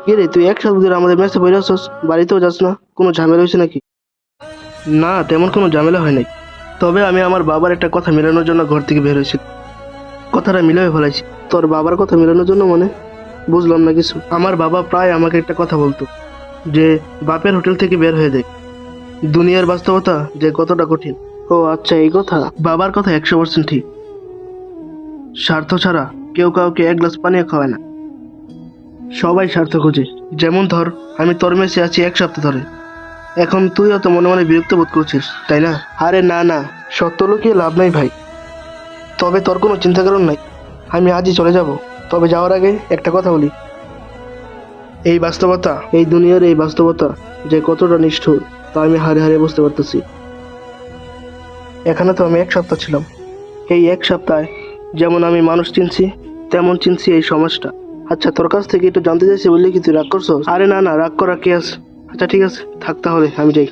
কি রে, তুই এক সপ্তাহ ধরে আমাদের মেসে বসে আছিস, বাড়িতেও যাস না? কোনো ঝামেলা হয়েছে নাকি? না, তেমন কোনো ঝামেলা হয় নাই। তবে আমি আমার বাবার একটা কথা মেলানোর জন্য ঘর থেকে বের হয়েছি। কথাটা মিলাই ফেলাইছি। তোর বাবার কথা মেলানোর জন্য মানে? বুঝলাম না কিছু। আমার বাবা প্রায় আমাকে একটা কথা বলতো, যে বাপের হোটেল থেকে বের হয়ে যায়। দুনিয়ার বাস্তবতা যে কতটা কঠিন। ও আচ্ছা, এই কথা। বাবার কথা 100% ঠিক। স্বার্থ ছাড়া কেউ কাউকে এক গ্লাস পানিও খাওয়ায় না। সবাই স্বার্থ খোঁজে। যেমন ধর, আমি তোর মেসে আছি এক সপ্তাহ ধরে। এখন তুইও তো মনে মনে বিরক্ত বোধ করছিস, তাই না? আরে না না, সত্য লুকিয়ে লাভ নাই ভাই। তবে তোর কোনো চিন্তা কারণ নাই। আমি আজই চলে যাব। তবে যাওয়ার আগে একটা কথা বলি। এই বাস্তবতা, এই দুনিয়ার এই বাস্তবতা যে কতটা নিষ্ঠুর, তা আমি হারে হারে বুঝতে পারতেছি। এখানে তো আমি এক সপ্তাহ ছিলাম। এই এক সপ্তাহে যেমন আমি মানুষ চিনছি, তেমন চিনছি এই সমাজটা। আচ্ছা, তোর কাছ থেকে একটু জানতে চাইছি বললে কি তুই রাগ করছো? আরে না না, রাগ করা কে আছে? আচ্ছা ঠিক আছে, থাক তাহলে আমি যাই।